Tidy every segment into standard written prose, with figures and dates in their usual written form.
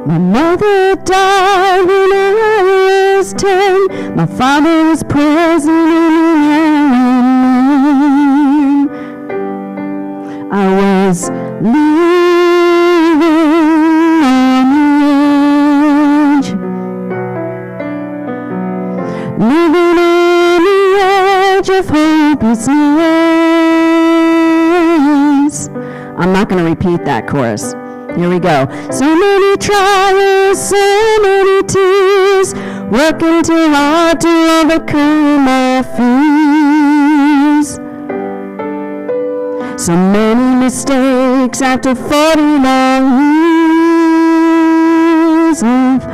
My mother died when I was 10. My father was president and I was living on the edge. Living on the edge of hopelessness. I'm not going to repeat that chorus. Here we go. So many trials, so many tears, working too hard to overcome my fears. So many mistakes after 40 long years of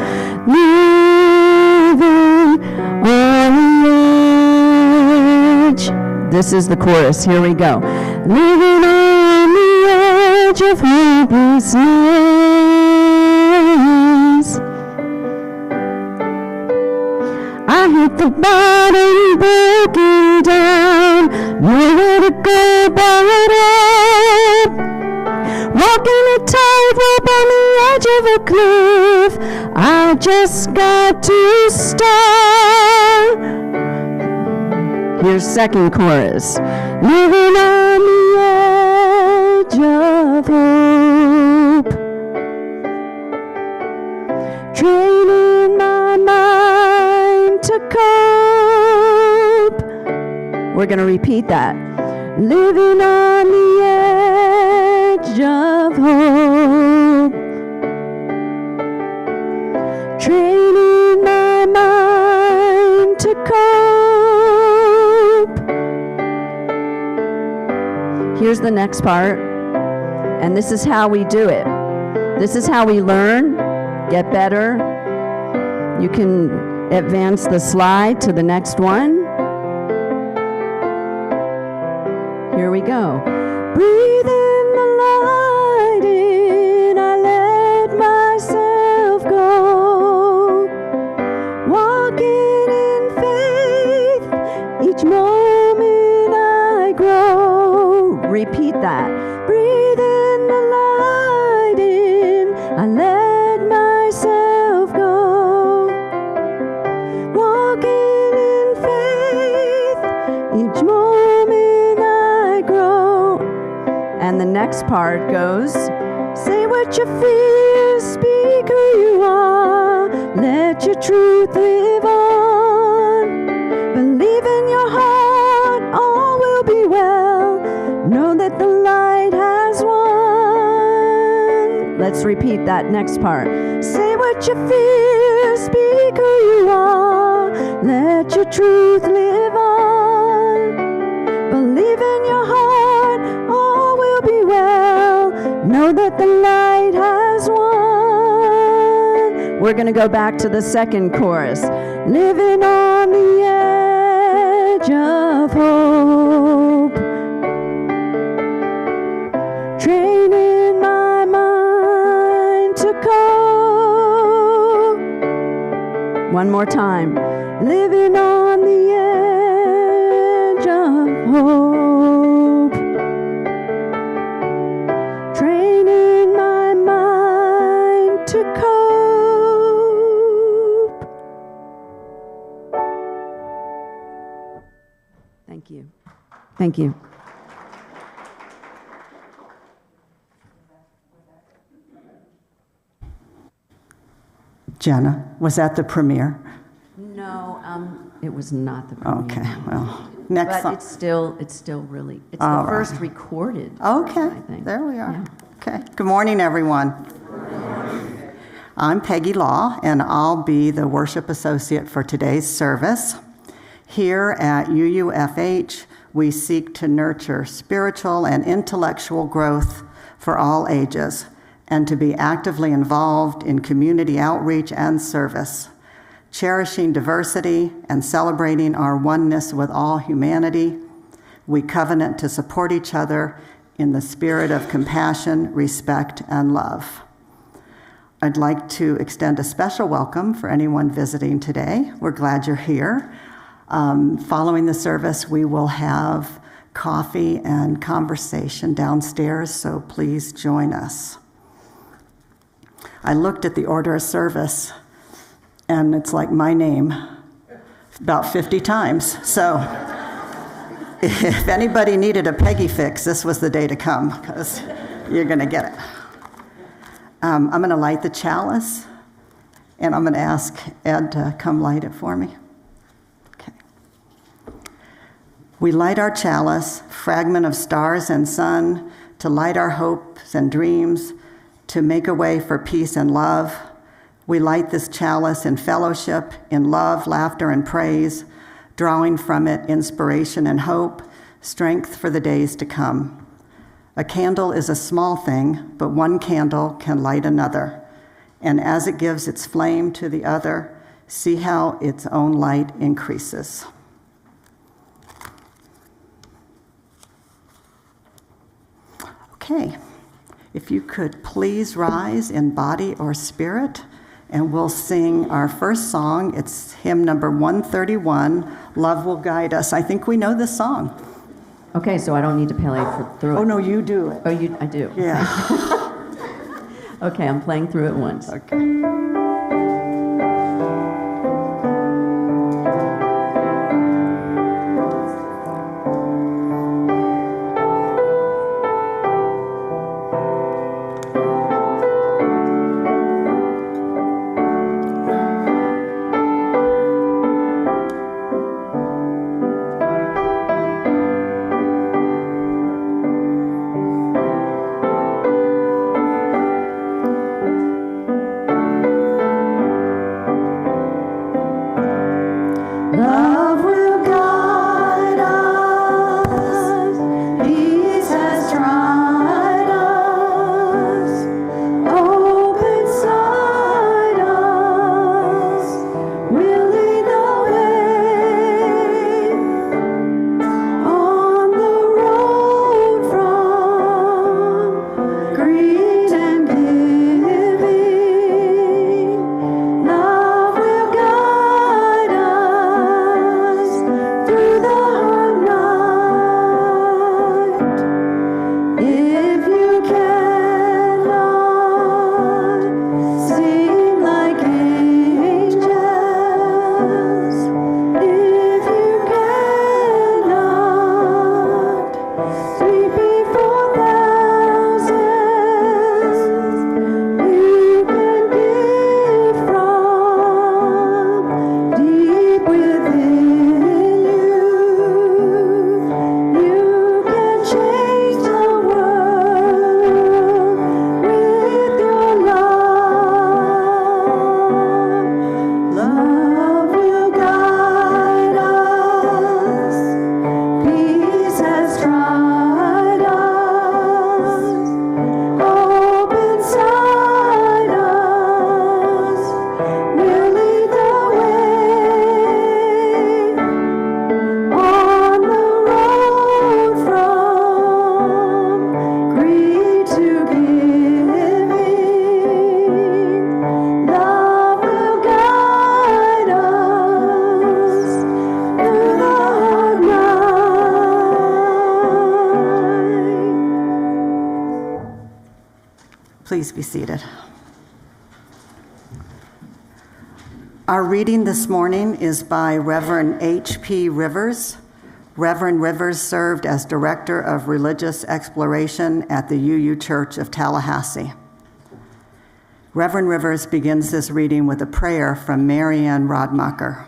living on the edge. This is the chorus. Here we go. Living on the edge of hopelessness. I hit the bottom, broken down, nowhere to go but up. Walking a tightrope on the edge of a cliff, I just got to start. Here's second chorus. Living on the edge of hope, training my mind to cope. We're going to repeat that. Living on the edge of hope, training my mind to cope. Here's the next part, and this is how we do it. This is how we learn, get better. You can advance the slide to the next one. Here we go. Breathe in the light in, I let myself go. Walking in faith, each moment I grow. Repeat that. Breathe in the light in, I let myself go. Walking in faith, each moment I grow. And the next part goes, say what you feel, speak who you are, let your truth live on. Believe in your heart, all will be well. Know that the light has won. Let's repeat that next part. Say what you feel, speak who you are, let your truth live on. Believe in your heart, all will be well. Know that the light has won. We're going to go back to the second chorus. Living on the edge of hope, training my mind to cope. One more time. Living on the edge of hope, training my mind to cope. Thank you. Thank you. Jenna, was that the premiere? No, it was not the premiere. Okay, well, next But song. it's still really, it's All the right. first recorded. Okay, version, I think. there we are. Yeah. Okay, good morning, everyone. I'm Peggy Law, and I'll be the worship associate for today's service. Here at UUFH, we seek to nurture spiritual and intellectual growth for all ages, and to be actively involved in community outreach and service, cherishing diversity and celebrating our oneness with all humanity. We covenant to support each other in the spirit of compassion, respect, and love. I'd like to extend a special welcome for anyone visiting today. We're glad you're here. Following the service, we will have coffee and conversation downstairs, so please join us. I looked at the order of service, and it's like my name about 50 times. So if anybody needed a Peggy fix, this was the day to come, because you're going to get it. I'm going to light the chalice, and I'm going to ask Ed to come light it for me. Okay. We light our chalice, fragment of stars and sun, to light our hopes and dreams, to make a way for peace and love. We light this chalice in fellowship, in love, laughter, and praise, drawing from it inspiration and hope, strength for the days to come. A candle is a small thing, but one candle can light another. And as it gives its flame to the other, see how its own light increases. Okay, if you could please rise in body or spirit, and we'll sing our first song. It's hymn number 131, Love Will Guide Us. I think we know this song. Okay, so I don't need to play through it. Oh, no, you do it. Oh, I do? Yeah. Okay, I'm playing through it once. Okay. Please be seated. Our reading this morning is by Reverend H.P. Rivers. Reverend Rivers served as Director of Religious Exploration at the UU Church of Tallahassee. Reverend Rivers begins this reading with a prayer from Marianne Rodmacher.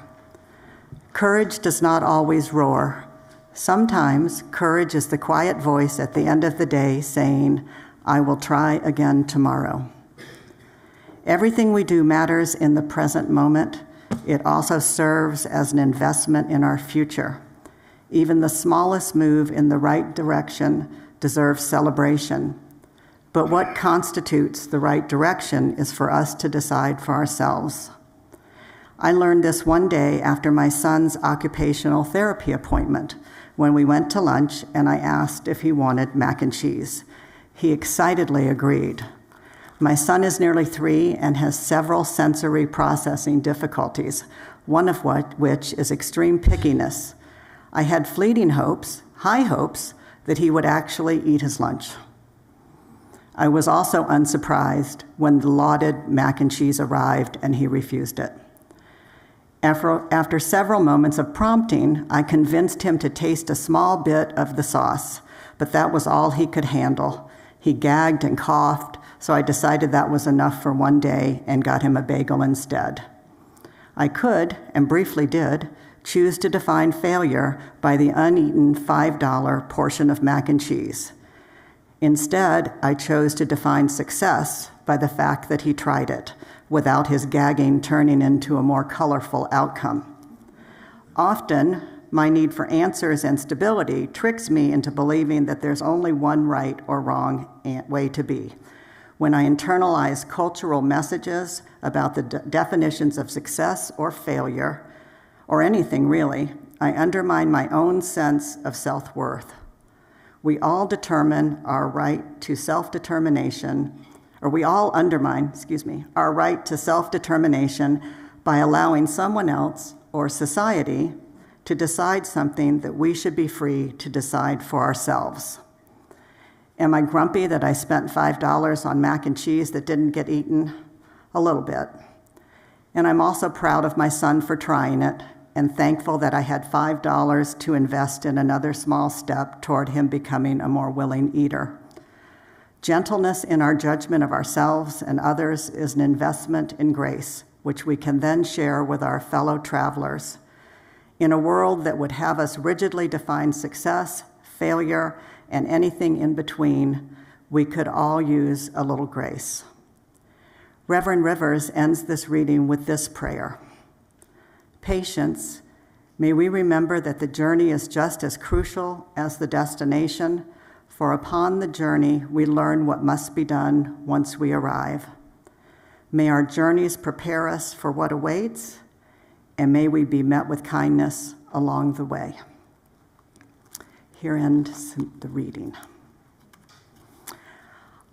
Courage does not always roar. Sometimes courage is the quiet voice at the end of the day saying, I will try again tomorrow. Everything we do matters in the present moment. It also serves as an investment in our future. Even the smallest move in the right direction deserves celebration. But what constitutes the right direction is for us to decide for ourselves. I learned this one day after my son's occupational therapy appointment when we went to lunch and I asked if he wanted mac and cheese. He excitedly agreed. My son is nearly 3 and has several sensory processing difficulties, one of which is extreme pickiness. I had fleeting hopes, high hopes, that he would actually eat his lunch. I was also unsurprised when the lauded mac and cheese arrived and he refused it. After several moments of prompting, I convinced him to taste a small bit of the sauce, but that was all he could handle. He gagged and coughed, so I decided that was enough for one day and got him a bagel instead. I could, and briefly did, choose to define failure by the uneaten $5 portion of mac and cheese. Instead, I chose to define success by the fact that he tried it, without his gagging turning into a more colorful outcome. Often, my need for answers and stability tricks me into believing that there's only one right or wrong way to be. When I internalize cultural messages about the definitions of success or failure, or anything really, I undermine my own sense of self-worth. We all determine our right to self-determination, or we all undermine, our right to self-determination by allowing someone else or society to decide something that we should be free to decide for ourselves. Am I grumpy that I spent $5 on mac and cheese that didn't get eaten? A little bit. And I'm also proud of my son for trying it, and thankful that I had $5 to invest in another small step toward him becoming a more willing eater. Gentleness in our judgment of ourselves and others is an investment in grace, which we can then share with our fellow travelers. In a world that would have us rigidly define success, failure, and anything in between, we could all use a little grace. Reverend Rivers ends this reading with this prayer. Patience, may we remember that the journey is just as crucial as the destination, for upon the journey we learn what must be done once we arrive. May our journeys prepare us for what awaits, and may we be met with kindness along the way. Here ends the reading.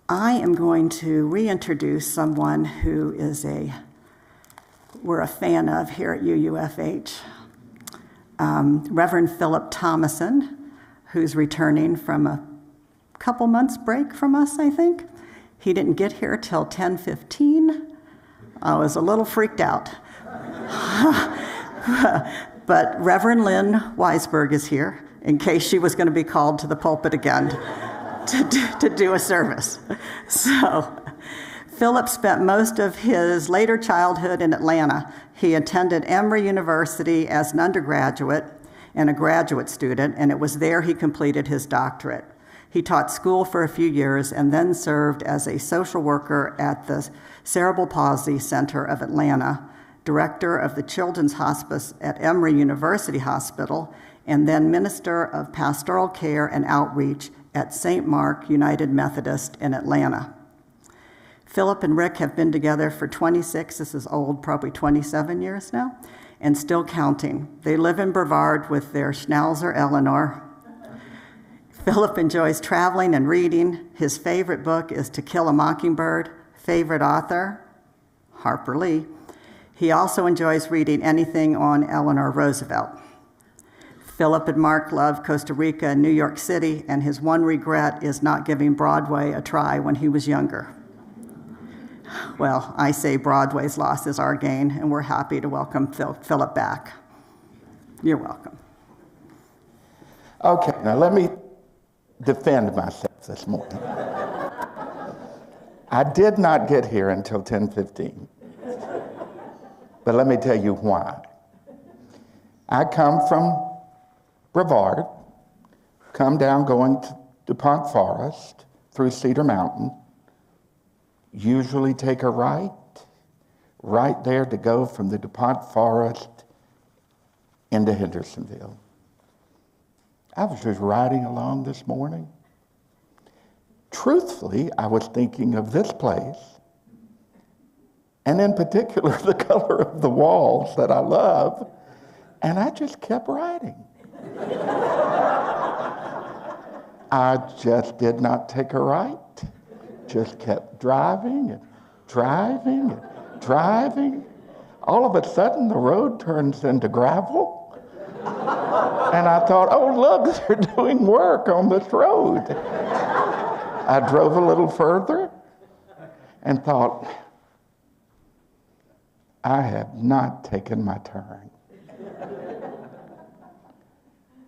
I am going to reintroduce someone who we're a fan of here at UUFH, Reverend Phillip Thomason, who's returning from a couple months break from us, I think. He didn't get here till 10:15. I was a little freaked out. But Reverend Lynn Weisberg is here in case she was going to be called to the pulpit again to do a service. So Phillip spent most of his later childhood in Atlanta. He attended Emory University as an undergraduate and a graduate student, and it was there he completed his doctorate. He taught school for a few years and then served as a social worker at the Cerebral Palsy Center of Atlanta, director of the Children's Hospice at Emory University Hospital, and then minister of pastoral care and outreach at St. Mark United Methodist in Atlanta. Phillip and Rick have been together for 26, this is old, probably 27 years now, and still counting. They live in Brevard with their Schnauzer Eleanor. Phillip enjoys traveling and reading. His favorite book is To Kill a Mockingbird. Favorite author, Harper Lee. He also enjoys reading anything on Eleanor Roosevelt. Phillip and Mark love Costa Rica and New York City, and his one regret is not giving Broadway a try when he was younger. Well, I say Broadway's loss is our gain, and we're happy to welcome Phillip back. You're welcome. Okay, now let me defend myself this morning. I did not get here until 10:15. But let me tell you why. I come from Brevard, come down going to DuPont Forest through Cedar Mountain, usually take a right there to go from the DuPont Forest into Hendersonville. I was just riding along this morning. Truthfully, I was thinking of this place, and in particular, the color of the walls that I love, and I just kept riding. I just did not take a right, just kept driving and driving and driving. All of a sudden, the road turns into gravel, and I thought, oh, look, they're doing work on this road. I drove a little further and thought, I have not taken my turn.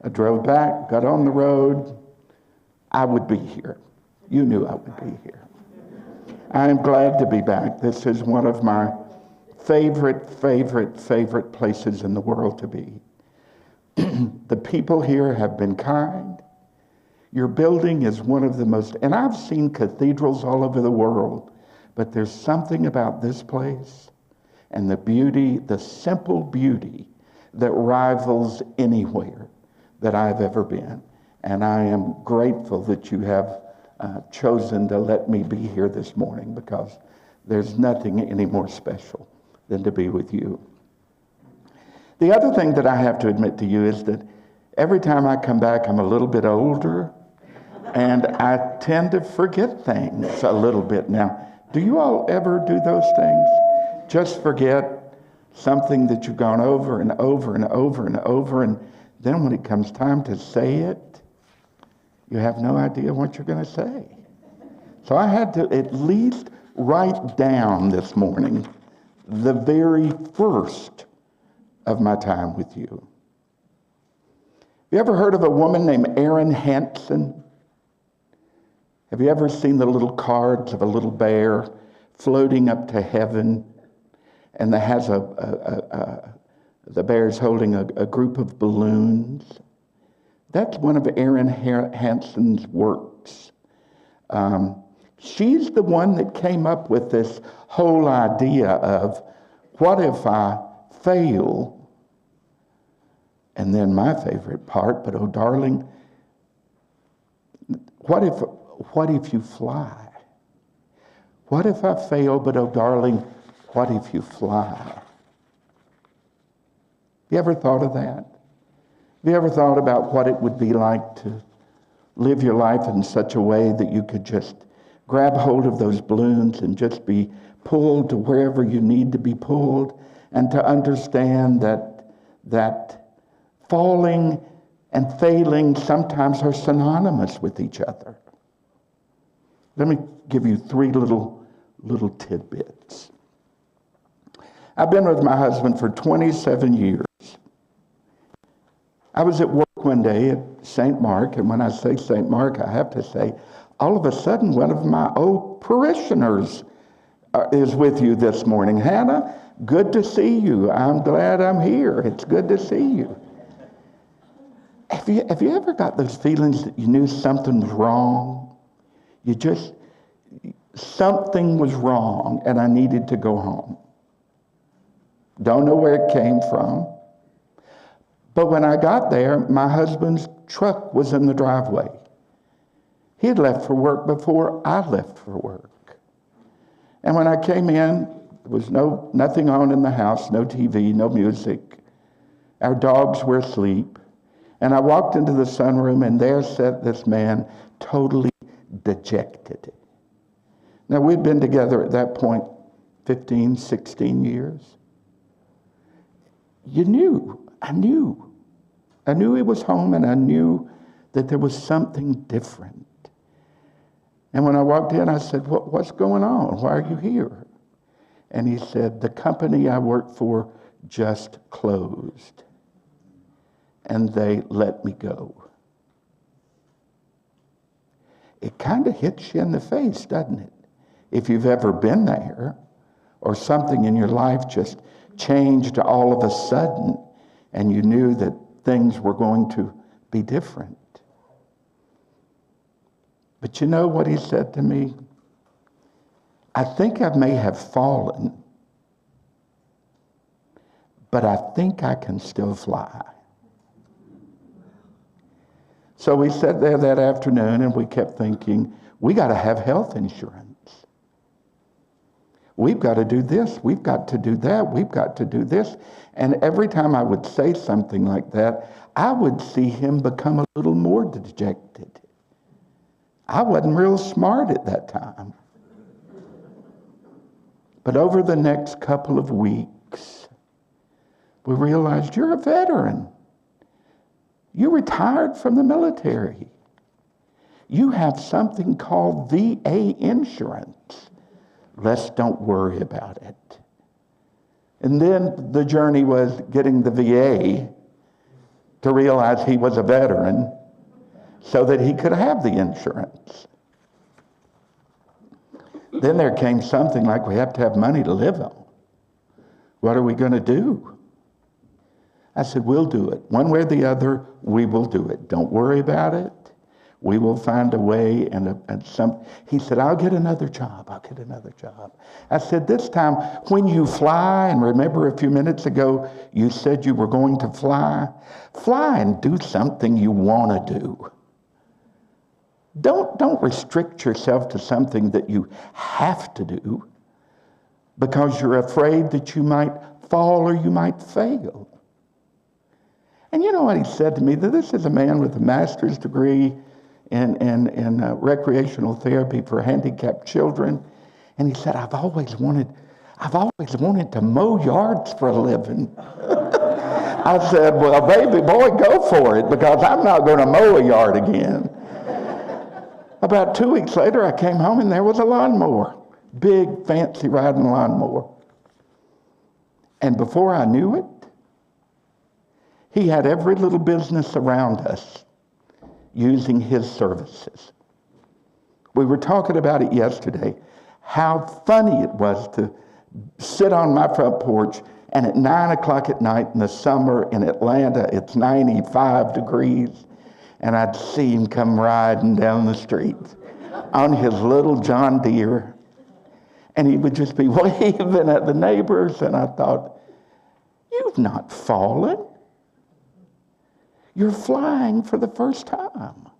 I drove back, got on the road. I would be here. You knew I would be here. I am glad to be back. This is one of my favorite places in the world to be. The people here have been kind. Your building is one of the most, and I've seen cathedrals all over the world, but there's something about this place and the beauty, the simple beauty that rivals anywhere that I've ever been. And I am grateful that you have chosen to let me be here this morning, because there's nothing any more special than to be with you. The other thing that I have to admit to you is that every time I come back, I'm a little bit older, and I tend to forget things a little bit. Now, do you all ever do those things? Just forget something that you've gone over and over and over and over, and then when it comes time to say it, you have no idea what you're going to say. So I had to at least write down this morning the very first of my time with you. Have you ever heard of a woman named Erin Hansen? Have you ever seen the little cards of a little bear floating up to heaven, and that has the bear's holding a group of balloons? That's one of Erin Hansen's works. She's the one that came up with this whole idea of, what if I fail? And then my favorite part, but oh darling, what if you fly? What if I fail, but oh darling, what if you fly? You ever thought of that? Have you ever thought about what it would be like to live your life in such a way that you could just grab hold of those balloons and just be pulled to wherever you need to be pulled, and to understand that falling and failing sometimes are synonymous with each other? Let me give you three little tidbits. I've been with my husband for 27 years. I was at work one day at St. Mark, and when I say St. Mark, I have to say, all of a sudden, one of my old parishioners is with you this morning. Hannah, good to see you. I'm glad I'm here. It's good to see you. Have you ever got those feelings that you knew something was wrong? Something was wrong, and I needed to go home. Don't know where it came from. But when I got there, my husband's truck was in the driveway. He had left for work before I left for work. And when I came in, there was nothing on in the house, no TV, no music. Our dogs were asleep. And I walked into the sunroom, and there sat this man, totally dejected. Now, we'd been together at that point 15, 16 years. I knew he was home, and I knew that there was something different. And when I walked in, I said, what's going on? Why are you here? And he said, the company I work for just closed, and they let me go. It kind of hits you in the face, doesn't it? If you've ever been there, or something in your life just changed all of a sudden, and you knew that things were going to be different. But you know what he said to me? I think I may have fallen, but I think I can still fly. So we sat there that afternoon, and we kept thinking, we got to have health insurance. We've got to do this. We've got to do that. We've got to do this. And every time I would say something like that, I would see him become a little more dejected. I wasn't real smart at that time. But over the next couple of weeks, we realized, you're a veteran. You retired from the military. You have something called VA insurance. Let's don't worry about it. And then the journey was getting the VA to realize he was a veteran so that he could have the insurance. Then there came something like, we have to have money to live on. What are we going to do? I said, we'll do it. One way or the other, we will do it. Don't worry about it. We will find a way. He said, I'll get another job. I'll get another job. I said, this time, when you fly, and remember a few minutes ago, you said you were going to fly and do something you want to do. Don't restrict yourself to something that you have to do because you're afraid that you might fall or you might fail. And you know what he said to me? That this is a man with a master's degree in recreational therapy for handicapped children. And he said, I've always wanted to mow yards for a living. I said, well, baby boy, go for it, because I'm not going to mow a yard again. About 2 weeks later, I came home and there was a lawnmower. Big, fancy riding lawnmower. And before I knew it, he had every little business around us using his services. We were talking about it yesterday, how funny it was to sit on my front porch and at 9 o'clock at night in the summer in Atlanta, it's 95 degrees, and I'd see him come riding down the street on his little John Deere, and he would just be waving at the neighbors, and I thought, you've not fallen. You're flying for the first time.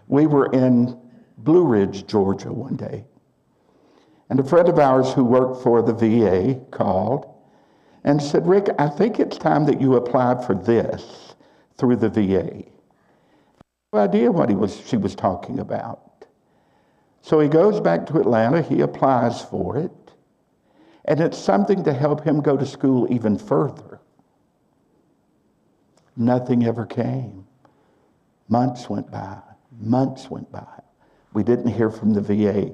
We were in Blue Ridge, Georgia one day, and a friend of ours who worked for the VA called and said, Rick, I think it's time that you applied for this through the VA. No idea what she was talking about. So he goes back to Atlanta, he applies for it, and it's something to help him go to school even further. Nothing ever came. Months went by. We didn't hear from the VA.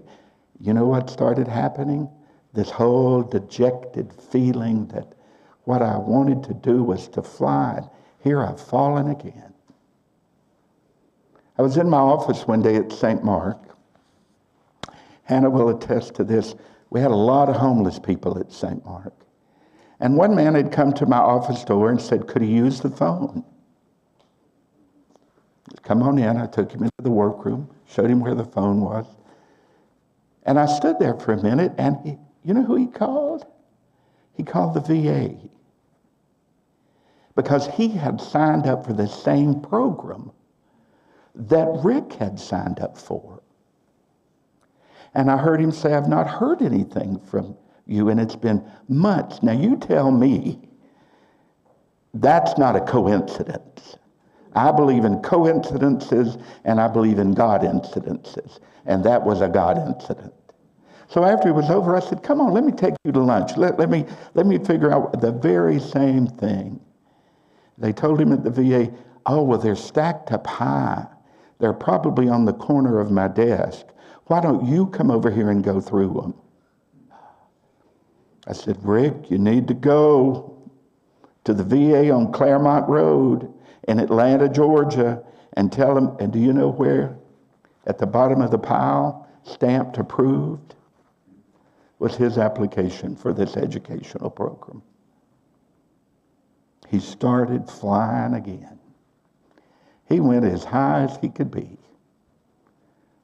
You know what started happening? This whole dejected feeling that what I wanted to do was to fly. Here I've fallen again. I was in my office one day at St. Mark. Hannah will attest to this. We had a lot of homeless people at St. Mark. And one man had come to my office door and said, could he use the phone? Come on in. I took him into the workroom, showed him where the phone was. And I stood there for a minute, and you know who he called? He called the VA. Because he had signed up for the same program that Rick had signed up for. And I heard him say, I've not heard anything from you, and it's been months. Now you tell me that's not a coincidence. I believe in coincidences, and I believe in God incidences. And that was a God incident. So after it was over, I said, come on, let me take you to lunch. Let me figure out the very same thing. They told him at the VA, oh, well, they're stacked up high. They're probably on the corner of my desk. Why don't you come over here and go through them? I said, Rick, you need to go to the VA on Claremont Road in Atlanta, Georgia, and tell them, and do you know where? At the bottom of the pile, stamped approved, was his application for this educational program. He started flying again. He went as high as he could be,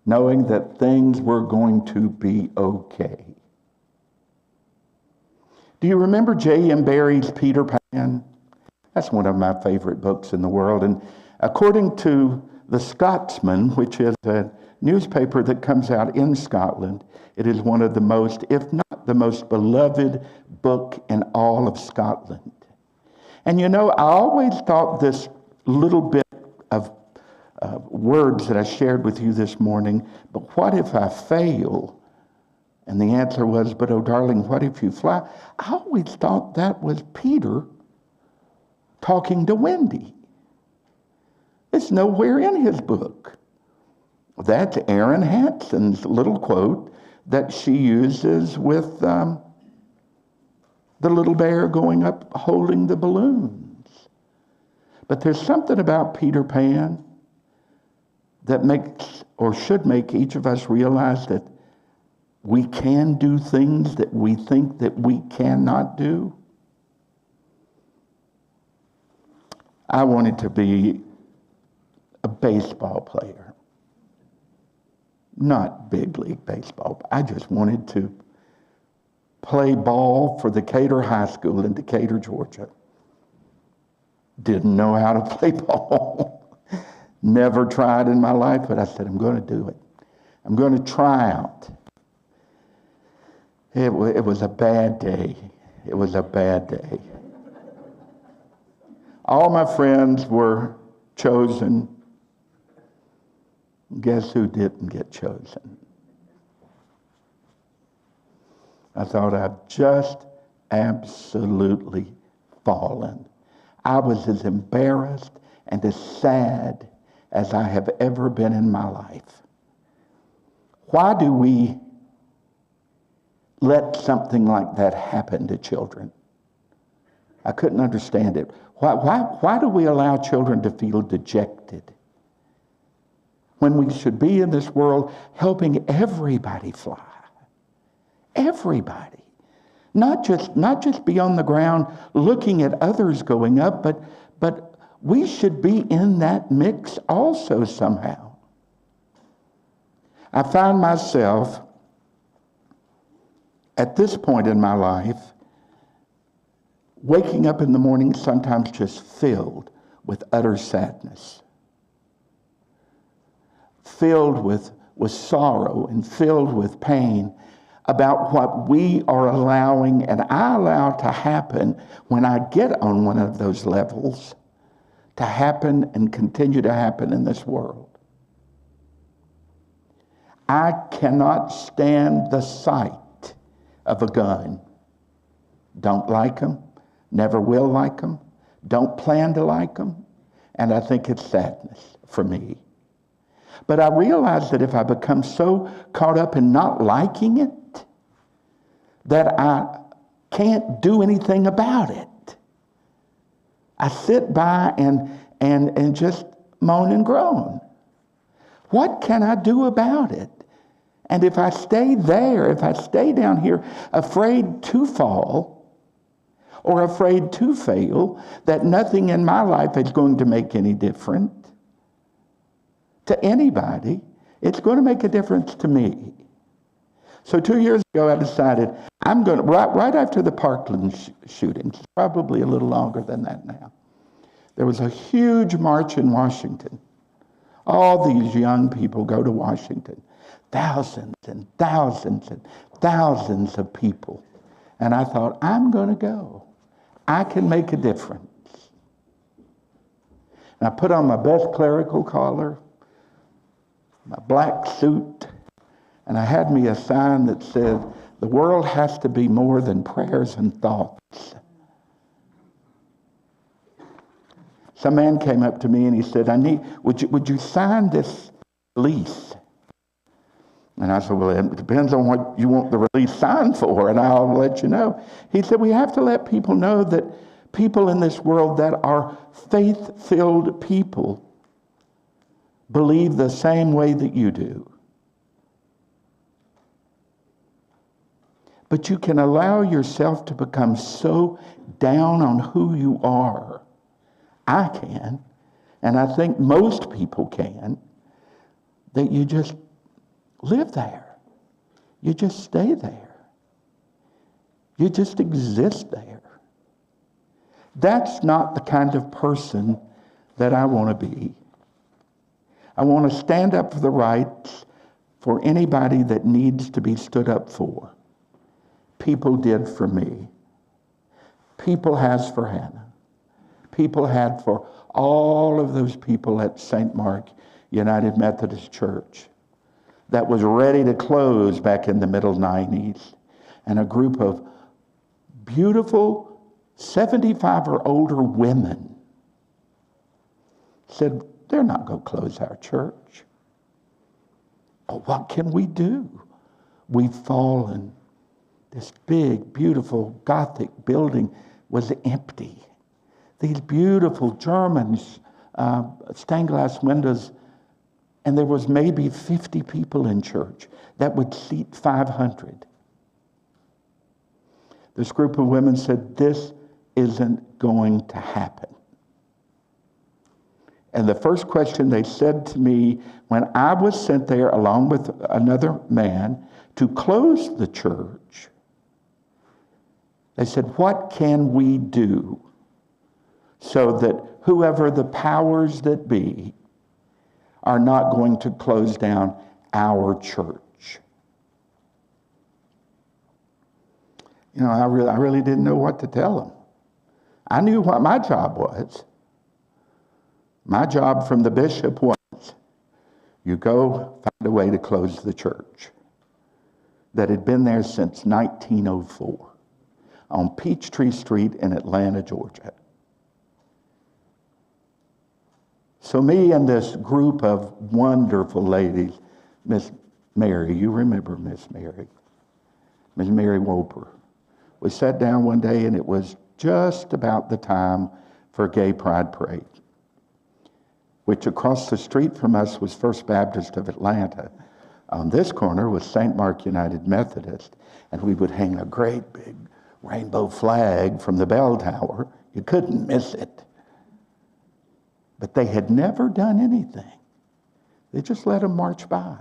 knowing that things were going to be okay. Do you remember J.M. Barrie's Peter Pan? That's one of my favorite books in the world. And according to The Scotsman, which is a newspaper that comes out in Scotland, it is one of the most, if not the most beloved book in all of Scotland. And you know, I always thought this little bit of words that I shared with you this morning, but what if I fail? And the answer was, but oh darling, what if you fly? I always thought that was Peter talking to Wendy. It's nowhere in his book. That's Erin Hanson's little quote that she uses with the little bear going up holding the balloons. But there's something about Peter Pan that makes or should make each of us realize that we can do things that we think that we cannot do. I wanted to be a baseball player. Not big league baseball. I just wanted to play ball for Decatur High School in Decatur, Georgia. Didn't know how to play ball. Never tried in my life, but I said, I'm going to do it. I'm going to try out. It was a bad day. It was a bad day. All my friends were chosen. Guess who didn't get chosen? I thought I'd just absolutely fallen. I was as embarrassed and as sad as I have ever been in my life. Why do we let something like that happen to children? I couldn't understand it. Why do we allow children to feel dejected when we should be in this world helping everybody fly? Everybody. Not just be on the ground looking at others going up, but we should be in that mix also somehow. I find myself at this point in my life waking up in the morning sometimes just filled with utter sadness, filled with sorrow and filled with pain about what we are allowing and I allow to happen when I get on one of those levels to happen and continue to happen in this world. I cannot stand the sight of a gun. Don't like them. Never will like them, don't plan to like them, and I think it's sadness for me. But I realize that if I become so caught up in not liking it, that I can't do anything about it. I sit by and just moan and groan. What can I do about it? And if I stay there, if I stay down here afraid to fall, or afraid to fail, that nothing in my life is going to make any difference to anybody, it's going to make a difference to me. So 2 years ago, I decided I'm going to, right after the Parkland shootings, probably a little longer than that now, there was a huge march in Washington. All these young people go to Washington. Thousands and thousands and thousands of people. And I thought, I'm going to go. I can make a difference. And I put on my best clerical collar, my black suit, and I had me a sign that said, the world has to be more than prayers and thoughts. Some man came up to me and he said, would you sign this release? And I said, well, it depends on what you want the release signed for, and I'll let you know. He said, we have to let people know that people in this world that are faith-filled people believe the same way that you do. But you can allow yourself to become so down on who you are. I can, and I think most people can, that you just live there. You just stay there. You just exist there. That's not the kind of person that I want to be. I want to stand up for the rights for anybody that needs to be stood up for. People did for me. People has for Hannah. People had for all of those people at St. Mark United Methodist Church that was ready to close back in the middle 90s. And a group of beautiful 75 or older women said, they're not going to close our church. But what can we do? We've fallen. This big, beautiful Gothic building was empty. These beautiful German stained glass windows, and there was maybe 50 people in church that would seat 500. This group of women said, this isn't going to happen. And the first question they said to me when I was sent there along with another man to close the church, they said, what can we do so that whoever the powers that be are not going to close down our church? You know, I really didn't know what to tell them. I knew what my job was. My job from the bishop was, you go find a way to close the church that had been there since 1904 on Peachtree Street in Atlanta, Georgia. So me and this group of wonderful ladies, Miss Mary, you remember Miss Mary Woper. We sat down one day and it was just about the time for Gay Pride Parade, which across the street from us was First Baptist of Atlanta. On this corner was St. Mark United Methodist, and we would hang a great big rainbow flag from the bell tower. You couldn't miss it. But they had never done anything. They just let them march by.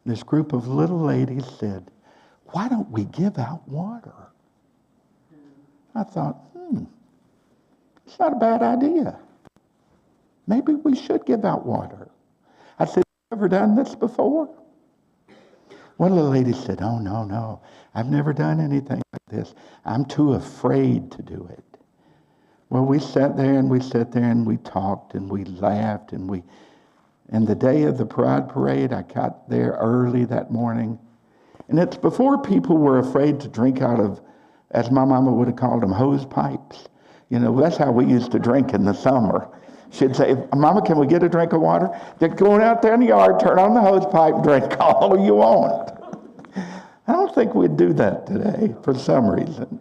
This group of little ladies said, why don't we give out water? I thought, it's not a bad idea. Maybe we should give out water. I said, have you ever done this before? One of the ladies said, oh, no, I've never done anything like this. I'm too afraid to do it. Well, we sat there and we talked and we laughed and the day of the Pride Parade, I got there early that morning. And it's before people were afraid to drink out of, as my mama would have called them, hose pipes. You know, that's how we used to drink in the summer. She'd say, Mama, can we get a drink of water? They'd go out there in the yard, turn on the hose pipe, drink all you want. I don't think we'd do that today for some reason.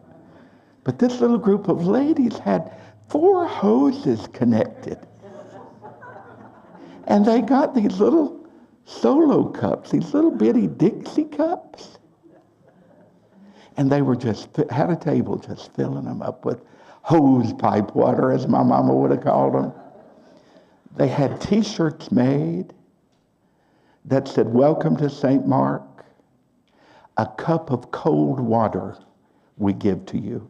But this little group of ladies had 4 hoses connected. And they got these little solo cups, these little bitty Dixie cups. And they were had a table just filling them up with hose pipe water, as my mama would have called them. They had T-shirts made that said, welcome to St. Mark, a cup of cold water we give to you.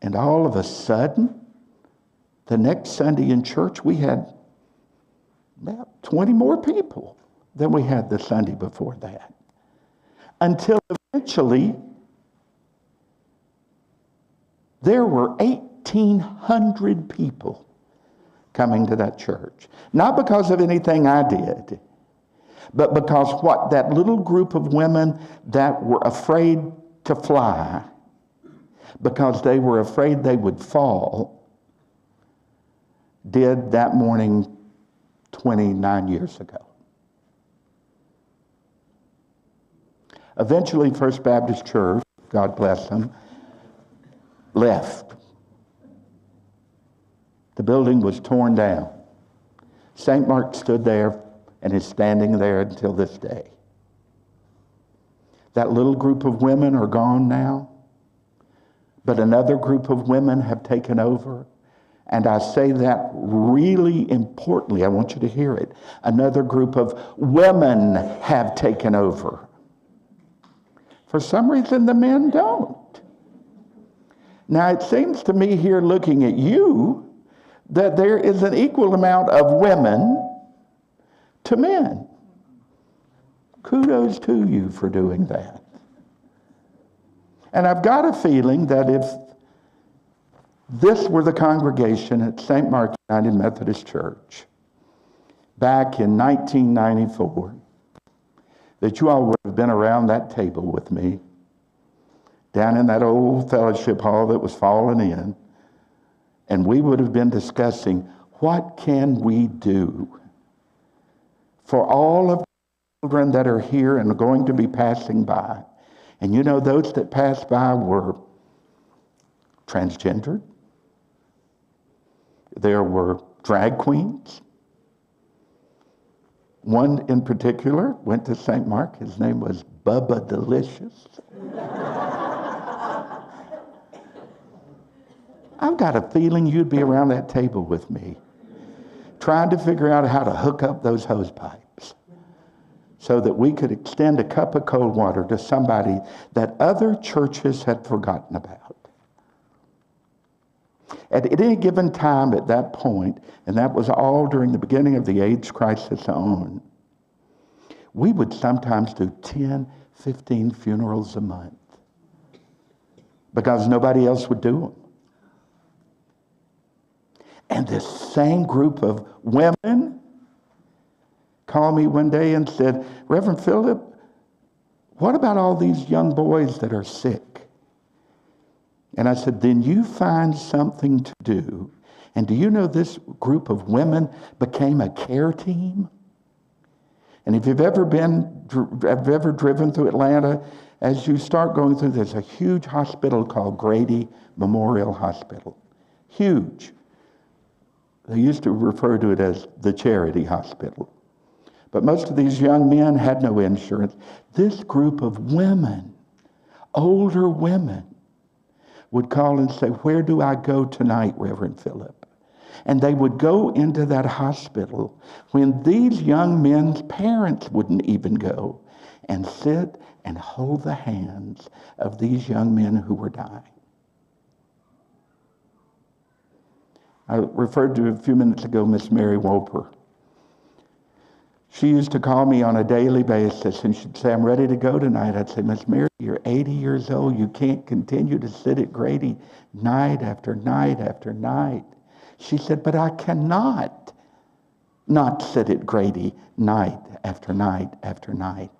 And all of a sudden, the next Sunday in church, we had about 20 more people than we had the Sunday before that. Until eventually, there were 1,800 people coming to that church. Not because of anything I did, but because what that little group of women that were afraid to fly, because they were afraid they would fall, did that morning 29 years ago. Eventually, First Baptist Church, God bless them, left. The building was torn down. St. Mark stood there and is standing there until this day. That little group of women are gone now, but another group of women have taken over. And I say that really importantly. I want you to hear it. Another group of women have taken over. For some reason, the men don't. Now, it seems to me here looking at you that there is an equal amount of women to men. Kudos to you for doing that. And I've got a feeling that if this were the congregation at St. Mark United Methodist Church back in 1994, that you all would have been around that table with me down in that old fellowship hall that was falling in, and we would have been discussing what can we do for all of the children that are here and are going to be passing by? And you know, those that passed by were transgendered. There were drag queens. One in particular went to St. Mark. His name was Bubba Delicious. I've got a feeling you'd be around that table with me, trying to figure out how to hook up those hose pipes so that we could extend a cup of cold water to somebody that other churches had forgotten about. At any given time at that point, and that was all during the beginning of the AIDS crisis on, we would sometimes do 10, 15 funerals a month because nobody else would do them. And this same group of women called me one day and said, Reverend Phillip, what about all these young boys that are sick? And I said, then you find something to do. And do you know this group of women became a care team? And if you've ever driven through Atlanta, as you start going through, there's a huge hospital called Grady Memorial Hospital. Huge. They used to refer to it as the charity hospital. But most of these young men had no insurance. This group of women, older women, would call and say, where do I go tonight, Reverend Phillip? And they would go into that hospital when these young men's parents wouldn't even go, and sit and hold the hands of these young men who were dying. I referred to a few minutes ago Miss Mary Woper. She used to call me on a daily basis, and she'd say, I'm ready to go tonight. I'd say, Miss Mary, you're 80 years old. You can't continue to sit at Grady night after night after night. She said, but I cannot not sit at Grady night after night after night.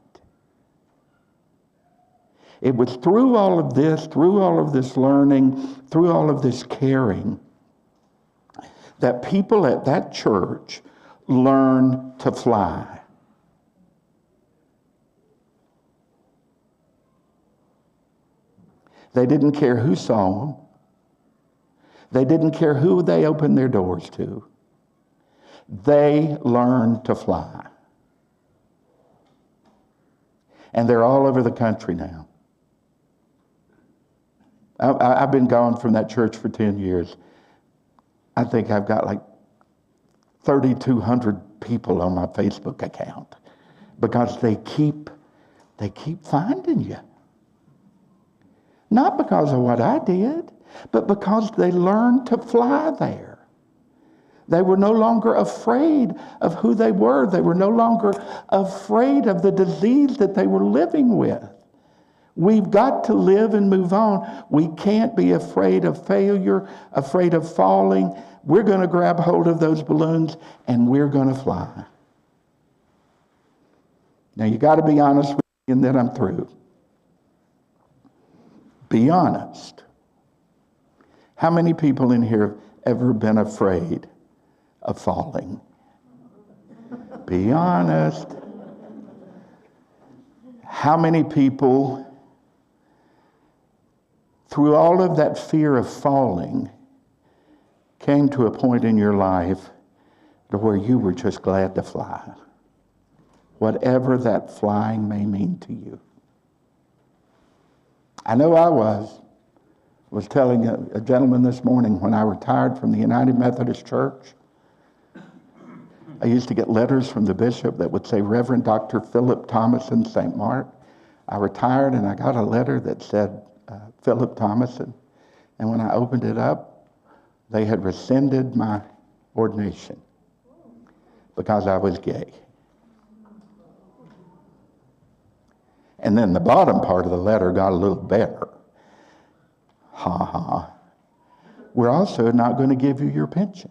It was through all of this learning, through all of this caring, that people at that church learn to fly. They didn't care who saw them. They didn't care who they opened their doors to. They learned to fly. And they're all over the country now. I've been gone from that church for 10 years. I think I've got like 3,200 people on my Facebook account because they keep finding you. Not because of what I did, but because they learned to fly there. They were no longer afraid of who they were. They were no longer afraid of the disease that they were living with. We've got to live and move on. We can't be afraid of failure, afraid of falling. We're going to grab hold of those balloons and we're going to fly. Now you got to be honest with me and then I'm through. Be honest. How many people in here have ever been afraid of falling? Be honest. How many people, through all of that fear of falling, came to a point in your life to where you were just glad to fly? Whatever that flying may mean to you. I know I was telling a gentleman this morning when I retired from the United Methodist Church, I used to get letters from the bishop that would say, Reverend Dr. Phillip Thomason, St. Mark. I retired and I got a letter that said Phillip Thomason. And when I opened it up, they had rescinded my ordination because I was gay. And then the bottom part of the letter got a little better. Ha ha. We're also not going to give you your pension.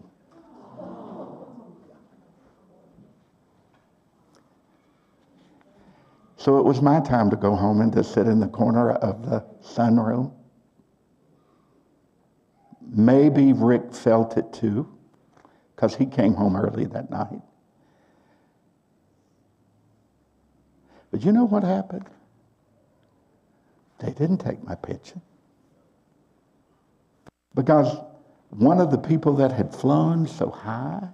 So it was my time to go home and to sit in the corner of the sunroom. Maybe Rick felt it too, because he came home early that night. But you know what happened? They didn't take my pension. Because one of the people that had flown so high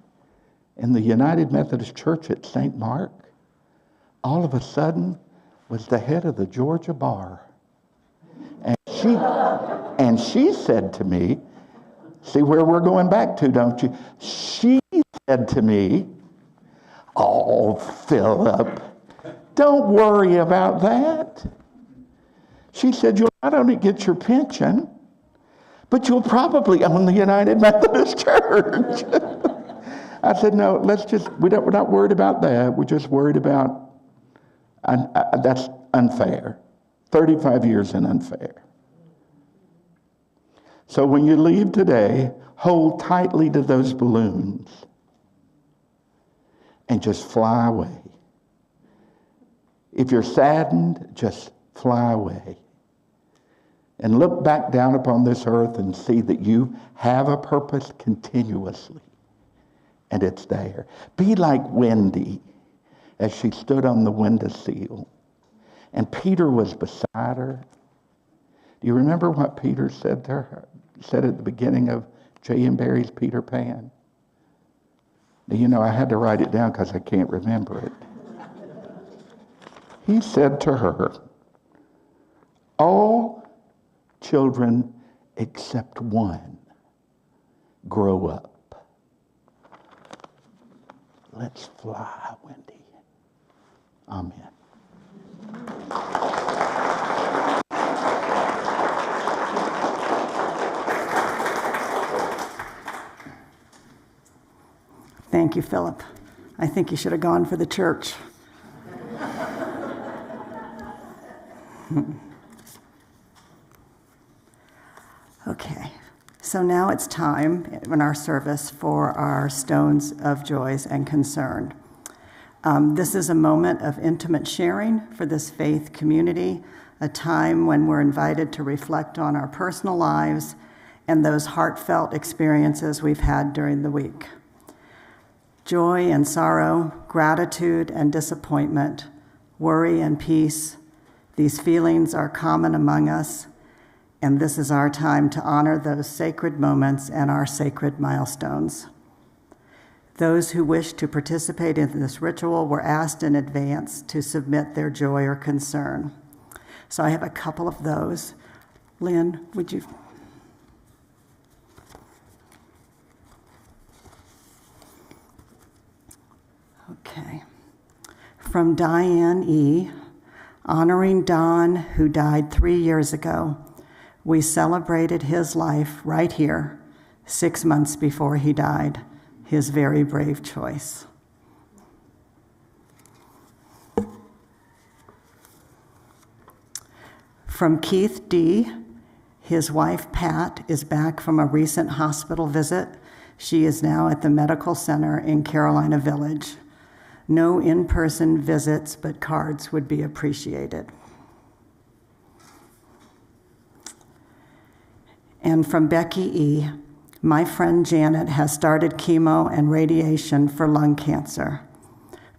in the United Methodist Church at St. Mark, all of a sudden was the head of the Georgia Bar. And she said to me, see where we're going back to, don't you? She said to me, oh, Phillip, don't worry about that. She said, you'll not only get your pension, but you'll probably own the United Methodist Church. I said, no, we're not worried about that. We're just worried about, that's unfair. 35 years in unfair. So when you leave today, hold tightly to those balloons and just fly away. If you're saddened, just fly away. And look back down upon this earth and see that you have a purpose continuously. And it's there. Be like Wendy as she stood on the windowsill. And Peter was beside her. Do you remember what Peter said to her? Said at the beginning of J.M. Barrie's Peter Pan? You know, I had to write it down because I can't remember it. He said to her, all children except one grow up. Let's fly, Wendy. Amen. Thank you, Philip. I think you should have gone for the church. Okay, so now it's time in our service for our Stones of Joys and Concern. This is a moment of intimate sharing for this faith community, a time when we're invited to reflect on our personal lives and those heartfelt experiences we've had during the week. Joy and sorrow, gratitude and disappointment, worry and peace, these feelings are common among us, and this is our time to honor those sacred moments and our sacred milestones. Those who wish to participate in this ritual were asked in advance to submit their joy or concern. So I have a couple of those. Lynn, would you? Okay. From Diane E., honoring Don, who died 3 years ago. We celebrated his life right here, 6 months before he died. His very brave choice. From Keith D., his wife Pat is back from a recent hospital visit. She is now at the medical center in Carolina Village. No in-person visits, but cards would be appreciated. And from Becky E., my friend Janet has started chemo and radiation for lung cancer.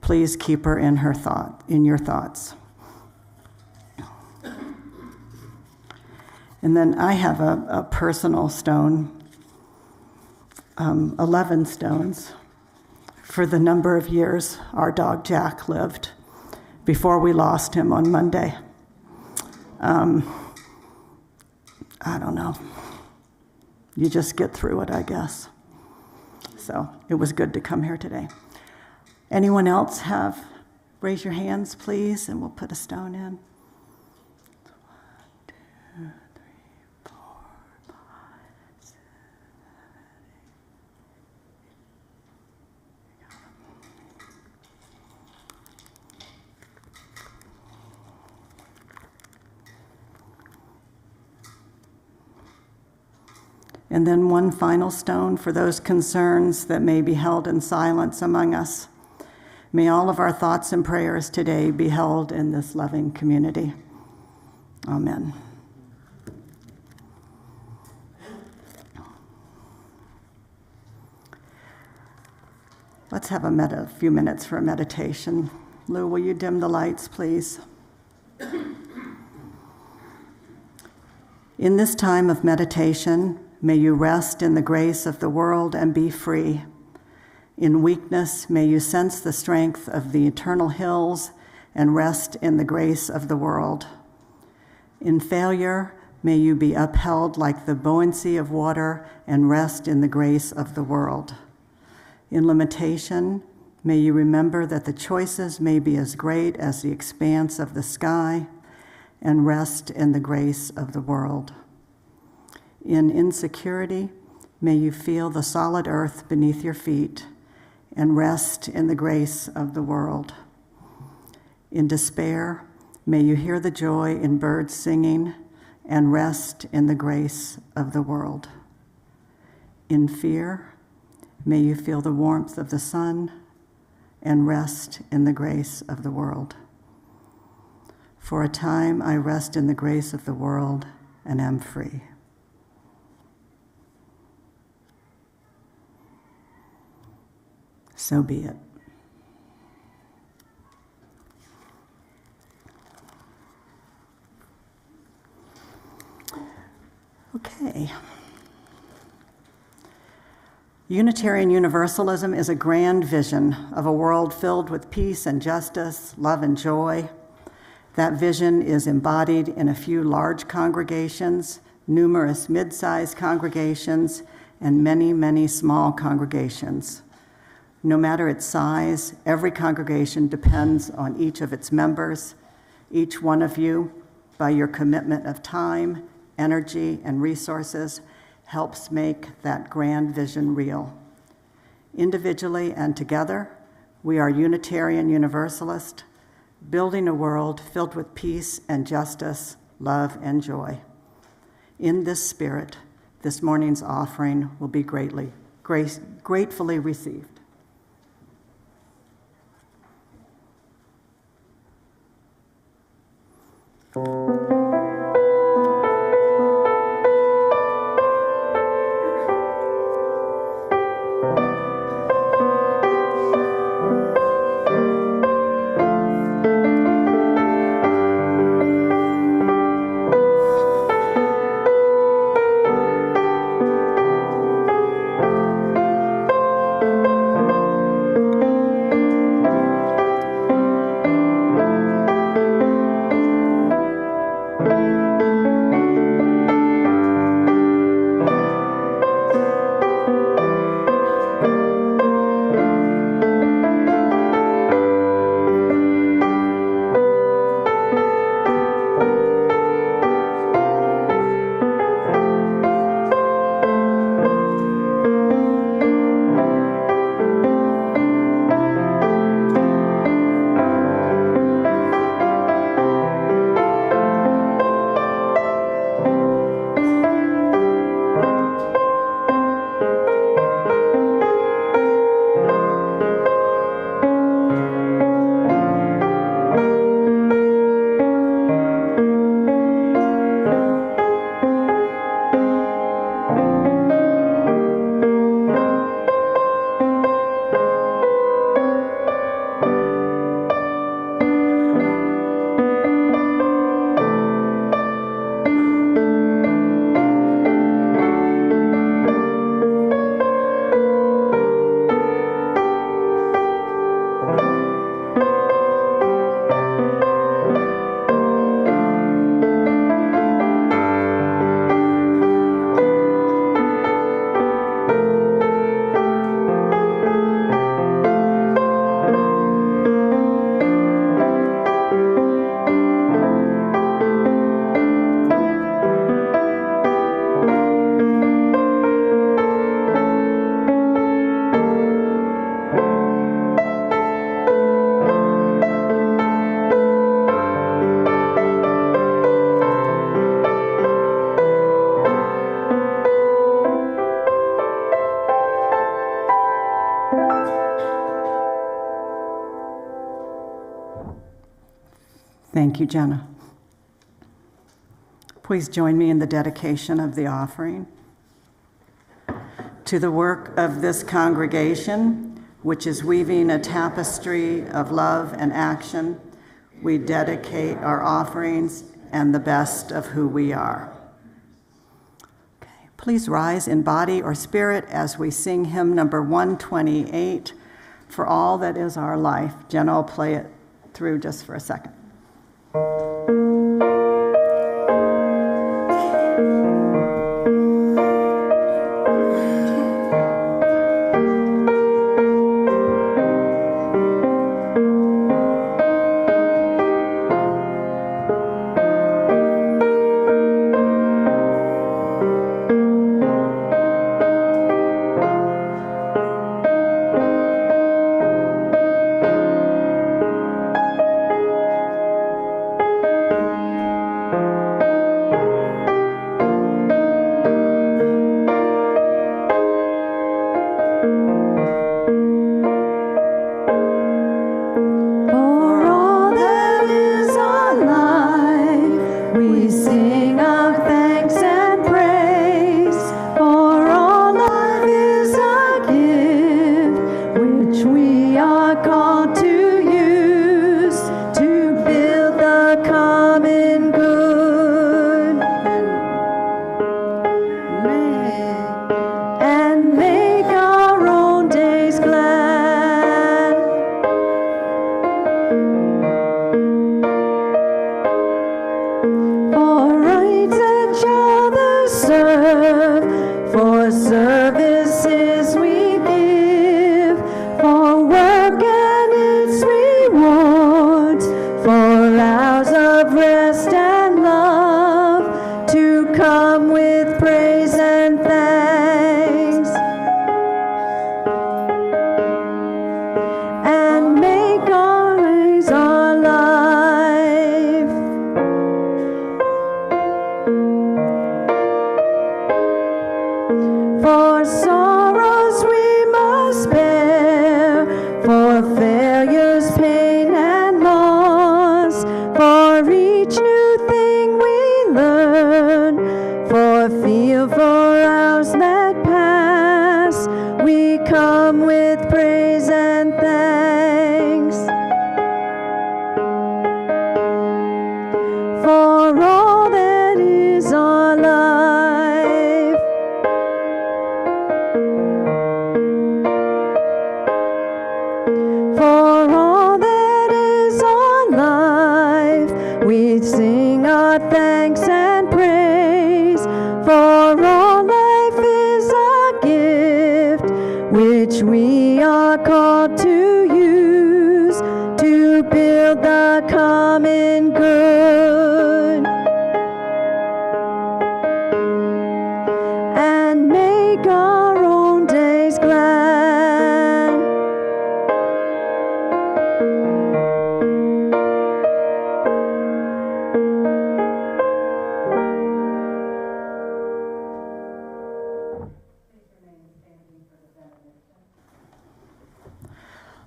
Please keep her in your thoughts. And then I have a personal stone, 11 stones, for the number of years our dog Jack lived before we lost him on Monday. I don't know. You just get through it, I guess. So it was good to come here today. Anyone else have? Raise your hands, please, and we'll put a stone in. 1, 2, 3, 4, 5, 6, 7, 8. And then one final stone for those concerns that may be held in silence among us. May all of our thoughts and prayers today be held in this loving community. Amen. Let's have a few minutes for a meditation. Lou, will you dim the lights, please? In this time of meditation, may you rest in the grace of the world and be free. In weakness, may you sense the strength of the eternal hills and rest in the grace of the world. In failure, may you be upheld like the buoyancy of water and rest in the grace of the world. In limitation, may you remember that the choices may be as great as the expanse of the sky and rest in the grace of the world. In insecurity, may you feel the solid earth beneath your feet and rest in the grace of the world. In despair, may you hear the joy in birds singing and rest in the grace of the world. In fear, may you feel the warmth of the sun and rest in the grace of the world. For a time, I rest in the grace of the world and am free. So be it. Okay. Unitarian Universalism is a grand vision of a world filled with peace and justice, love and joy. That vision is embodied in a few large congregations, numerous mid-sized congregations, and many, many small congregations. No matter its size, every congregation depends on each of its members. Each one of you, by your commitment of time, energy, and resources, helps make that grand vision real. Individually and together, we are Unitarian Universalist, building a world filled with peace and justice, love and joy. In this spirit, this morning's offering will be gratefully received. Thank you, Jenna. Please join me in the dedication of the offering. To the work of this congregation, which is weaving a tapestry of love and action, we dedicate our offerings and the best of who we are. Okay, please rise in body or spirit as we sing hymn number 128, For All That Is Our Life. Jenna will play it through just for a second.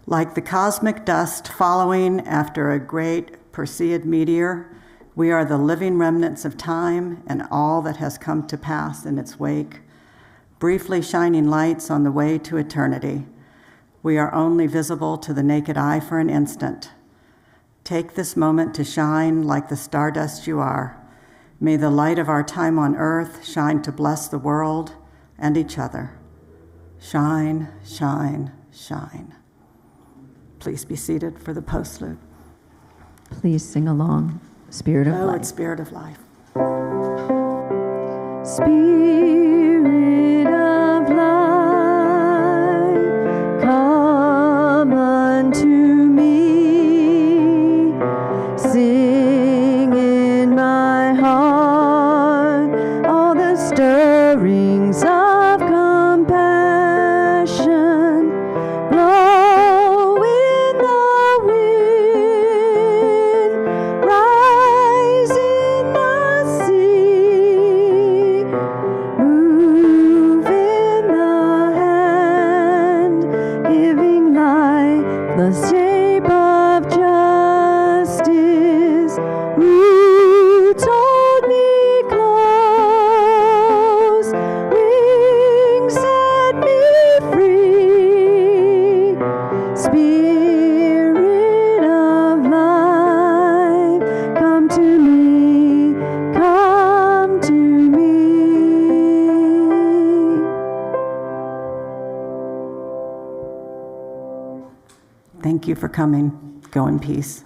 Like the cosmic dust following after a great Perseid meteor, we are the living remnants of time and all that has come to pass in its wake, briefly shining lights on the way to eternity. We are only visible to the naked eye for an instant. Take this moment to shine like the stardust you are. May the light of our time on earth shine to bless the world and each other. Shine, shine, shine. Please be seated for the postlude. Please sing along, Spirit of Life. It's Spirit of Life. Spirit of life, come unto me. Sing in my heart all the stirrings of compassion. Blow in the wind, rise in the sea. Move Thank you for coming. Go in peace.